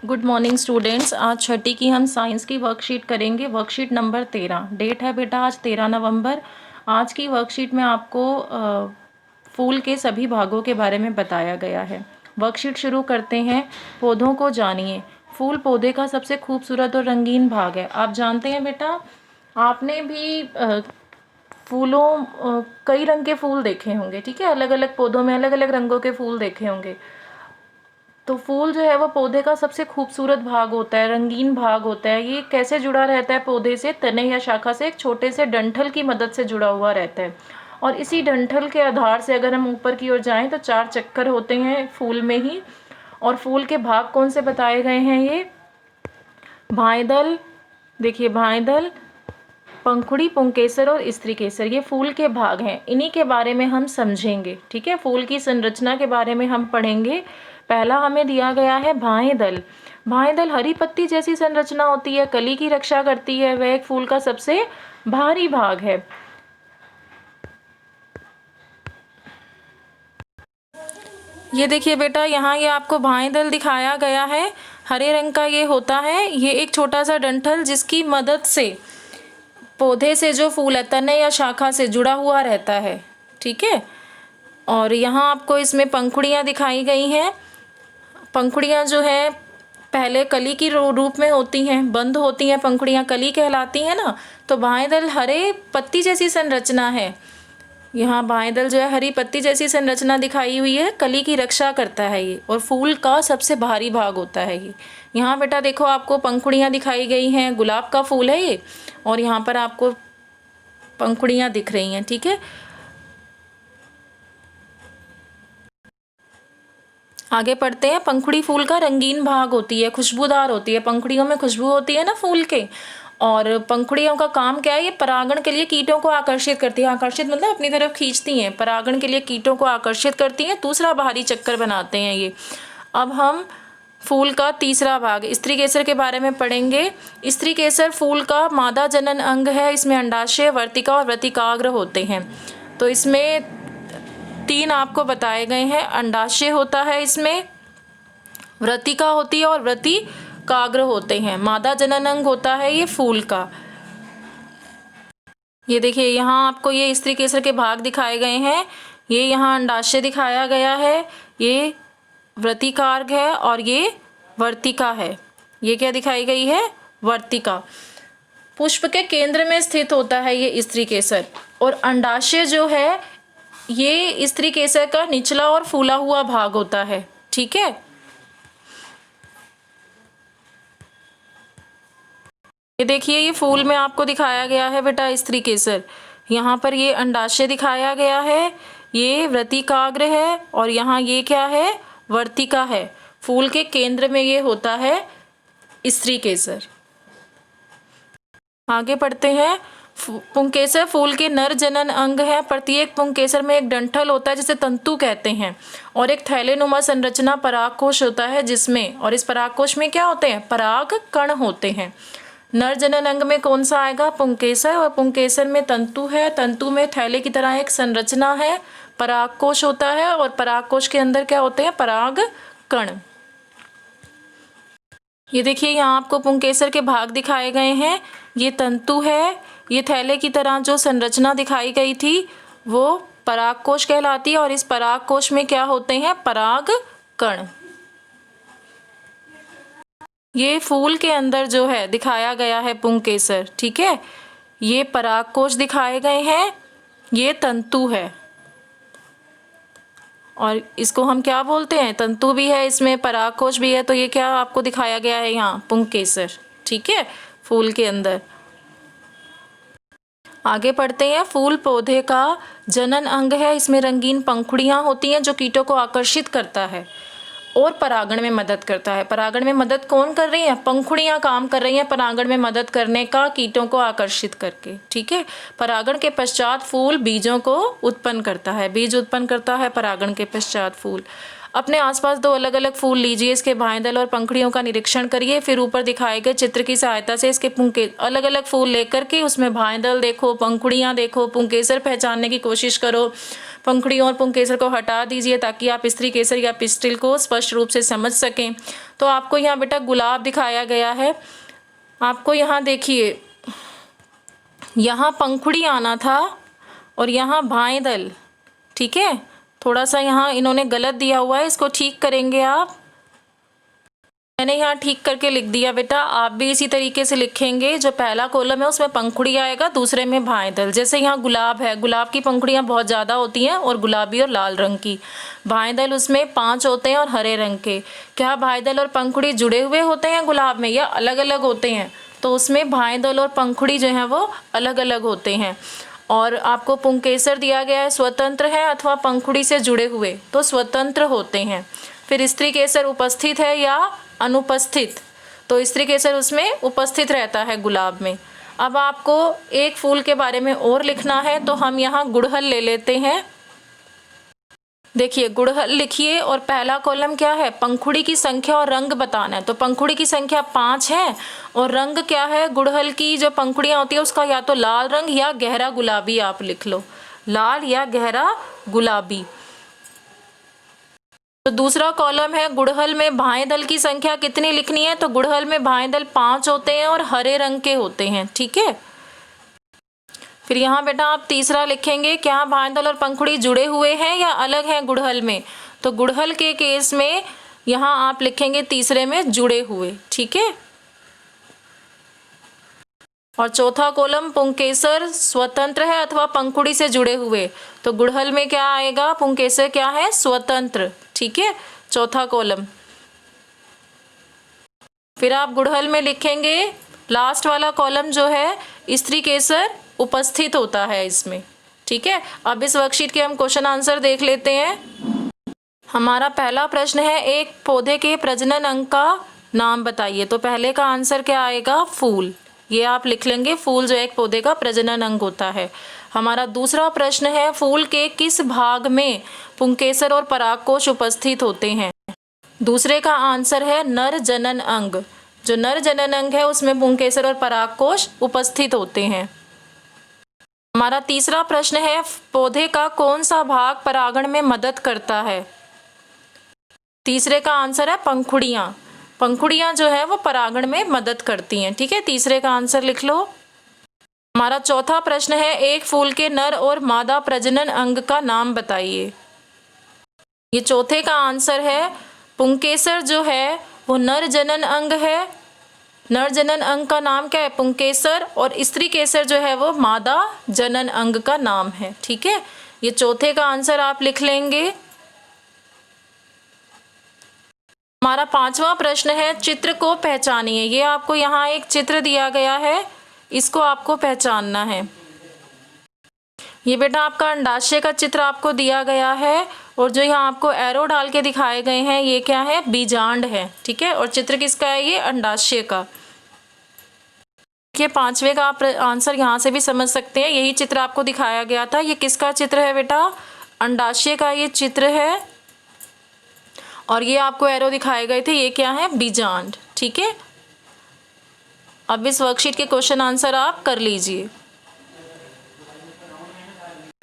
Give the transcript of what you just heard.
Good morning students. आज छठी की हम साइंस की वर्कशीट करेंगे। Worksheet number 13। डेट है बेटा आज 13 नवंबर। आज की वर्कशीट में आपको फूल के सभी भागों के बारे में बताया गया है। वर्कशीट शुरू करते हैं। पौधों को जानिए। फूल पौधे का सबसे खूबसूरत और रंगीन भाग है। आप जानते हैं बेटा, आपने भी कई रंग के फूल देखे होंगे, ठीक है। अलग अलग पौधों में अलग अलग रंगों के फूल देखे होंगे। तो फूल जो है वो पौधे का सबसे खूबसूरत भाग होता है, रंगीन भाग होता है। ये कैसे जुड़ा रहता है पौधे से? तने या शाखा से एक छोटे से डंठल की मदद से जुड़ा हुआ रहता है। और इसी डंठल के आधार से अगर हम ऊपर की ओर जाएं तो 4 चक्कर होते हैं फूल में ही। और फूल के भाग कौन से बताए गए हैं? ये भाइदल, देखिए भाइदल, पंखुड़ी, पुंकेसर और स्त्री केसर, ये फूल के भाग हैं। इन्हीं के बारे में हम समझेंगे, ठीक है। फूल की संरचना के बारे में हम पढ़ेंगे। पहला हमें दिया गया है भाइदल। भाइदल हरी पत्ती जैसी संरचना होती है, कली की रक्षा करती है, वह एक फूल का सबसे भारी भाग है। ये देखिए बेटा, यहाँ ये आपको भाइदल दिखाया गया है। हरे रंग का ये होता है। ये एक छोटा सा डंठल जिसकी मदद से पौधे से जो फूल है तने या शाखा से जुड़ा हुआ रहता है, ठीक है। और यहाँ आपको इसमें पंखुड़ियाँ दिखाई गई हैं। पंखुड़ियाँ जो है पहले कली की रूप में होती हैं, बंद होती हैं, पंखुड़ियाँ कली कहलाती हैं ना। तो बाएं हरे पत्ती जैसी संरचना है। यहाँ बाएं जो है हरी पत्ती जैसी संरचना दिखाई हुई है, कली की रक्षा करता है ये, और फूल का सबसे भारी भाग होता है ये। यहाँ बेटा देखो, आपको पंखुड़ियाँ दिखाई गई हैं, गुलाब का फूल है ये, और यहाँ पर आपको पंखुड़ियाँ दिख रही हैं, ठीक है। आगे पढ़ते हैं। पंखुड़ी फूल का रंगीन भाग होती है, खुशबूदार होती है। पंखुड़ियों में खुशबू होती है ना फूल के। और पंखुड़ियों का काम क्या है? ये परागण के लिए कीटों को आकर्षित करती है। आकर्षित मतलब अपनी तरफ खींचती हैं। परागण के लिए कीटों को आकर्षित करती हैं। दूसरा भारी चक्कर बनाते हैं ये। अब हम फूल का तीसरा भाग स्त्री केसर के बारे में पढ़ेंगे। स्त्री केसर फूल का मादा जनन अंग है। इसमें अंडाशय, वर्तिका और वर्तिकाग्र होते हैं। तो इसमें 3 आपको बताए गए हैं। अंडाशय होता है, इसमें वर्तिका होती है और वर्तिकाग्र होते हैं। मादा जनन अंग होता है ये फूल का। ये देखिए, यहाँ आपको ये स्त्री केसर के भाग दिखाए गए हैं। ये यहाँ अंडाशय दिखाया गया है, ये वर्तिकार्ग है और ये वर्तिका है। ये क्या दिखाई गई है? वर्तिका। पुष्प के केंद्र में स्थित होता है ये स्त्री केसर। और अंडाशय जो है ये स्त्री केसर का निचला और फूला हुआ भाग होता है, ठीक है। ये देखिए, ये फूल में आपको दिखाया गया है बेटा स्त्री केसर। यहाँ पर ये अंडाशय दिखाया गया है, ये वर्तिकाग्र है, और यहाँ ये क्या है? वर्तिका है। फूल के केंद्र में ये होता है स्त्री केसर। आगे पढ़ते हैं। पुंकेसर फूल के नर जनन अंग है। प्रत्येक पुंकेसर में एक डंठल होता है जिसे तंतु कहते हैं, और एक थैलेनुमा संरचना परागकोश होता है जिसमें, और इस परागकोश में क्या होते हैं? पराग कण होते हैं। नर जनन अंग में कौन सा आएगा? पुंकेसर। और पुंकेसर में तंतु है। तंतु में थैले की तरह एक संरचना है, परागकोश होता है, और परागकोश के अंदर क्या होते हैं? पराग कण। ये देखिए, यहाँ आपको पुंकेसर के भाग दिखाए गए हैं। ये तंतु है, ये थैले की तरह जो संरचना दिखाई गई थी वो परागकोश कहलाती है, और इस परागकोश में क्या होते हैं? पराग कण। ये फूल के अंदर जो है दिखाया गया है पुंकेसर, ठीक है। ये परागकोश दिखाए गए हैं, ये तंतु है, और इसको हम क्या बोलते हैं? तंतु भी है, इसमें परागकोश भी है। तो ये क्या आपको दिखाया गया है? यहाँ पुंकेसर, ठीक है, फूल के अंदर। आगे पढ़ते हैं। फूल पौधे का जनन अंग है। इसमें रंगीन पंखुड़ियाँ होती हैं जो कीटों को आकर्षित करता है और परागण में मदद करता है। परागण में मदद कौन कर रही है? पंखुड़ियाँ काम कर रही हैं परागण में मदद करने का, कीटों को आकर्षित करके, ठीक है। परागण के पश्चात फूल बीजों को उत्पन्न करता है। बीज उत्पन्न करता है परागण के पश्चात फूल। अपने आसपास 2 अलग-अलग फूल लीजिए, इसके भाएँ-दल और पंखुड़ियों का निरीक्षण करिए, फिर ऊपर दिखाए गए चित्र की सहायता से इसके अलग-अलग फूल लेकर के उसमें भाएँ-दल देखो, पंखुड़ियाँ देखो, पुंकेसर पहचानने की कोशिश करो। पंखुड़ियों और पुंकेसर को हटा दीजिए ताकि आप स्त्री केसर या पिस्टिल को स्पष्ट रूप से समझ सकें। तो आपको यहाँ बेटा गुलाब दिखाया गया है। आपको यहाँ देखिए, यहाँ पंखुड़ी आना था और यहाँ भाएँ-दल, ठीक है। थोड़ा सा यहाँ इन्होंने गलत दिया हुआ है, इसको ठीक करेंगे आप। मैंने यहाँ ठीक करके लिख दिया बेटा, आप भी इसी तरीके से लिखेंगे। जो पहला कॉलम है उसमें पंखुड़ी आएगा, दूसरे में भाएँ-दल। जैसे यहाँ गुलाब है, गुलाब की पंखुड़ियाँ बहुत ज़्यादा होती हैं और गुलाबी और लाल रंग की। भाएँ-दल उसमें 5 होते हैं और हरे रंग के। क्या भाएँ-दल और पंखुड़ी जुड़े हुए होते हैं गुलाब में या अलग अलग होते हैं? तो उसमें भाएँ-दल और पंखुड़ी जो हैं वो अलग अलग होते हैं। और आपको पुंकेसर दिया गया है, स्वतंत्र है अथवा पंखुड़ी से जुड़े हुए, तो स्वतंत्र होते हैं। फिर स्त्री केसर उपस्थित है या अनुपस्थित, तो स्त्री केसर उसमें उपस्थित रहता है गुलाब में। अब आपको एक फूल के बारे में और लिखना है, तो हम यहाँ गुड़हल ले लेते हैं। देखिए गुड़हल लिखिए और पहला कॉलम क्या है, पंखुड़ी की संख्या और रंग बताना है। तो पंखुड़ी की संख्या 5 है और रंग क्या है, गुड़हल की जो पंखुड़ियाँ होती है उसका या तो लाल रंग या गहरा गुलाबी आप लिख लो, लाल या गहरा गुलाबी। तो दूसरा कॉलम है गुड़हल में भाएँ-दल की संख्या कितनी लिखनी है, तो गुड़हल में भाएँ-दल 5 होते हैं और हरे रंग के होते हैं, ठीक है। फिर यहाँ बेटा आप तीसरा लिखेंगे, क्या भाएँ-दल और पंखुड़ी जुड़े हुए हैं या अलग हैं गुड़हल में, तो गुड़हल के केस में यहाँ आप लिखेंगे तीसरे में जुड़े हुए, ठीक है। और चौथा कॉलम पुंकेसर स्वतंत्र है अथवा पंखुड़ी से जुड़े हुए, तो गुड़हल में क्या आएगा, पुंकेसर क्या है, स्वतंत्र, ठीक है, चौथा कॉलम। फिर आप गुड़हल में लिखेंगे लास्ट वाला कॉलम जो है, स्त्री केसर उपस्थित होता है इसमें, ठीक है। अब इस वर्कशीट के हम क्वेश्चन आंसर देख लेते हैं। हमारा पहला प्रश्न है, एक पौधे के प्रजनन अंग का नाम बताइए। तो पहले का आंसर क्या आएगा, फूल, ये आप लिख लेंगे, फूल जो एक पौधे का प्रजनन अंग होता है। हमारा दूसरा प्रश्न है, फूल के किस भाग में पुंकेसर और परागकोश उपस्थित होते हैं। दूसरे का आंसर है नर जनन अंग, जो नर जनन अंग है उसमें पुंकेसर और परागकोश उपस्थित होते हैं। हमारा तीसरा प्रश्न है, पौधे का कौन सा भाग परागण में मदद करता है। तीसरे का आंसर है पंखुड़ियाँ, पंखुड़ियाँ जो है वो परागण में मदद करती हैं, ठीक है, तीसरे का आंसर लिख लो। हमारा चौथा प्रश्न है, एक फूल के नर और मादा प्रजनन अंग का नाम बताइए। ये चौथे का आंसर है पुंकेसर जो है वो नर जनन अंग है, नर जनन अंग का नाम क्या है, पुंकेसर, और स्त्री केसर जो है वो मादा जनन अंग का नाम है, ठीक है। ये चौथे का आंसर आप लिख लेंगे। हमारा पांचवा प्रश्न है, चित्र को पहचानिए। ये आपको यहाँ एक चित्र दिया गया है, इसको आपको पहचानना है। ये बेटा आपका अंडाशय का चित्र आपको दिया गया है और जो यहाँ आपको एरो डाल के दिखाए गए हैं ये क्या है, बीजांड है, ठीक है। और चित्र किसका है, ये अंडाशय का। ये पांचवे का आप आंसर यहाँ से भी समझ सकते हैं, यही चित्र आपको दिखाया गया था। ये किसका चित्र है बेटा, अंडाशय का ये चित्र है और ये आपको एरो दिखाए गए थे, ये क्या है, बीजांड, ठीक है। अब इस वर्कशीट के क्वेश्चन आंसर आप कर लीजिए।